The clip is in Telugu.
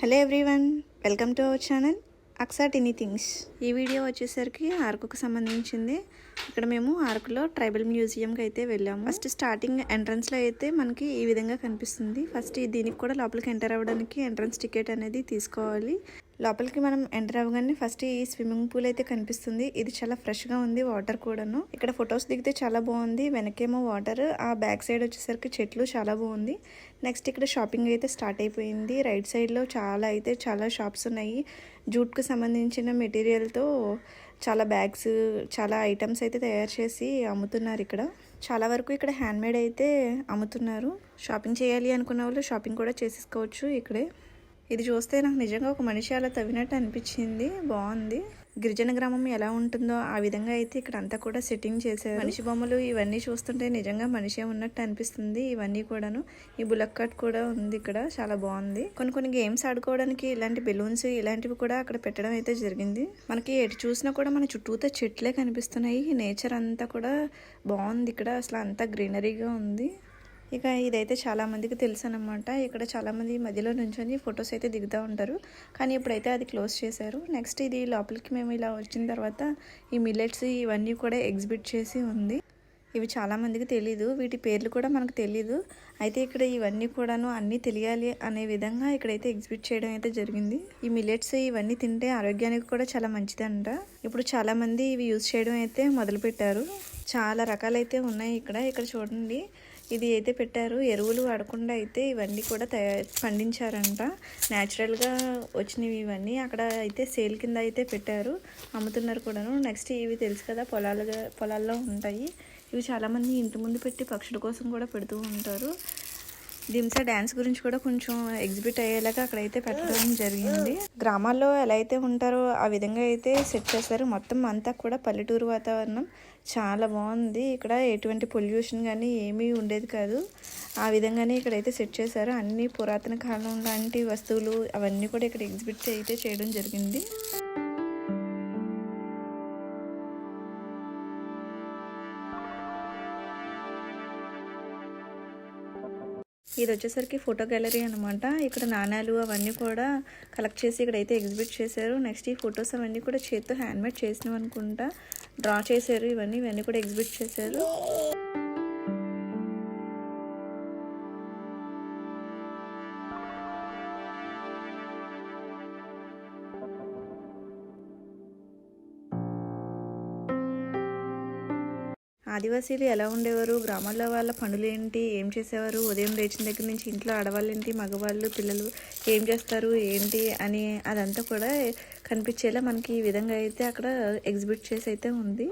Hello everyone, welcome to our channel Aksa tiny things. ఈ వీడియో వచ్చేసరికి అరకుకు సంబంధించింది. ఇక్కడ మేము అరకులో ట్రైబల్ మ్యూజియంకి అయితే వెళ్ళాము. ఫస్ట్ స్టార్టింగ్ ఎంట్రన్స్లో అయితే మనకి ఈ విధంగా కనిపిస్తుంది. ఫస్ట్ దీనికి కూడా లోపలికి ఎంటర్ అవ్వడానికి ఎంట్రన్స్ టికెట్ అనేది తీసుకోవాలి. లోపలికి మనం ఎంటర్ అవ్వగానే ఫస్ట్ ఈ స్విమ్మింగ్ పూల్ అయితే కనిపిస్తుంది. ఇది చాలా ఫ్రెష్గా ఉంది, వాటర్ కూడాను. ఇక్కడ ఫొటోస్ దిగితే చాలా బాగుంది. వెనకేమో వాటర్, ఆ బ్యాక్ సైడ్ వచ్చేసరికి చెట్లు, చాలా బాగుంది. నెక్స్ట్ ఇక్కడ షాపింగ్ అయితే స్టార్ట్ అయిపోయింది. రైట్ సైడ్లో చాలా షాప్స్ ఉన్నాయి. జూట్కు సంబంధించిన మెటీరియల్తో చాలా బ్యాగ్స్, చాలా ఐటమ్స్ అయితే తయారు చేసి అమ్ముతున్నారు. ఇక్కడ చాలా వరకు ఇక్కడ హ్యాండ్మేడ్ అయితే అమ్ముతున్నారు. షాపింగ్ చేయాలి అనుకున్న వాళ్ళు షాపింగ్ కూడా చేసేసుకోవచ్చు ఇక్కడే. ఇది చూస్తే నాకు నిజంగా ఒక మనిషి అలా తవ్వినట్టు అనిపించింది. బాగుంది. గిరిజన గ్రామం ఎలా ఉంటుందో ఆ విధంగా అయితే ఇక్కడ అంతా కూడా సెట్టింగ్ చేశారు. మనిషి బొమ్మలు ఇవన్నీ చూస్తుంటే నిజంగా మనిషే ఉన్నట్టు అనిపిస్తుంది. ఇవన్నీ కూడాను. ఈ బుల్లక్ కట్ కూడా ఉంది ఇక్కడ, చాలా బాగుంది. కొన్ని గేమ్స్ ఆడుకోవడానికి ఇలాంటి బెలూన్స్ ఇలాంటివి కూడా అక్కడ పెట్టడం అయితే జరిగింది. మనకి ఎటు చూసినా కూడా మన చుట్టూతో చెట్లే కనిపిస్తున్నాయి. నేచర్ అంతా కూడా బాగుంది ఇక్కడ, అసలు అంతా గ్రీనరీగా ఉంది. ఇక ఇదైతే చాలా మందికి తెలుసు అనమాట. ఇక్కడ చాలా మంది మధ్యలో నుంచొని ఫొటోస్ అయితే దిగుతూ ఉంటారు, కానీ ఇప్పుడైతే అది క్లోజ్ చేశారు. నెక్స్ట్ ఇది లోపలికి మేము ఇలా వచ్చిన తర్వాత ఈ మిల్లెట్స్ ఇవన్నీ కూడా ఎగ్జిబిట్ చేసి ఉంది. ఇవి చాలా మందికి తెలీదు, వీటి పేర్లు కూడా మనకు తెలీదు. అయితే ఇక్కడ ఇవన్నీ కూడాను అన్నీ తెలియాలి అనే విధంగా ఇక్కడైతే ఎగ్జిబిట్ చేయడం అయితే జరిగింది. ఈ మిల్లెట్స్ ఇవన్నీ తింటే ఆరోగ్యానికి కూడా చాలా మంచిదంట. ఇప్పుడు చాలా మంది ఇవి యూజ్ చేయడం అయితే మొదలు పెట్టారు. చాలా రకాలైతే ఉన్నాయి ఇక్కడ చూడండి. ఇది అయితే పెట్టారు. ఎరువులు వాడకుండా అయితే ఇవన్నీ కూడా పండించారంట. న్యాచురల్గా వచ్చినవి ఇవన్నీ. అక్కడ అయితే సేల్ కింద అయితే పెట్టారు, అమ్ముతున్నారు కూడాను. నెక్స్ట్ ఇవి తెలుసు కదా, పొలాల్లో ఉంటాయి. ఇవి చాలామంది ఇంటి ముందు పెట్టి పక్షుల కోసం కూడా పెడుతూ ఉంటారు. దింసా డ్యాన్స్ గురించి కూడా కొంచెం ఎగ్జిబిట్ అయ్యేలాగా అక్కడైతే పెట్టడం జరిగింది. గ్రామాల్లో ఎలా అయితే ఉంటారో ఆ విధంగా అయితే సెట్ చేస్తారు. మొత్తం అంతా కూడా పల్లెటూరు వాతావరణం, చాలా బాగుంది. ఇక్కడ ఎటువంటి పొల్యూషన్ కానీ ఏమీ ఉండేది కాదు. ఆ విధంగానే ఇక్కడైతే సెట్ చేశారు. అన్ని పురాతన కాలం లాంటి వస్తువులు అవన్నీ కూడా ఇక్కడ ఎగ్జిబిట్ అయితే చేయడం జరిగింది. ఇది వచ్చేసరికి ఫోటో గ్యాలరీ అనమాట. ఇక్కడ నాణ్యాలు అవన్నీ కూడా కలెక్ట్ చేసి ఇక్కడైతే ఎగ్జిబిట్ చేశారు. నెక్స్ట్ ఈ ఫొటోస్ అవన్నీ కూడా చేత్తో హ్యాండ్మేడ్ చేసినవి అనుకుంటా, డ్రా చేశారు. ఇవన్నీ కూడా ఎగ్జిబిట్ చేశారు. ఆదివాసీలు ఎలా ఉండేవారు, గ్రామాల్లో వాళ్ళ పనులు ఏంటి, ఏం చేసేవారు, ఉదయం లేచిన దగ్గర నుంచి ఇంట్లో ఆడవాళ్ళు ఏంటి, మగవాళ్ళు పిల్లలు ఏం చేస్తారు ఏంటి అని అదంతా కూడా కనిపించేలా మనకి ఈ విధంగా అయితే అక్కడ ఎగ్జిబిట్ చేసి అయితే ఉంది.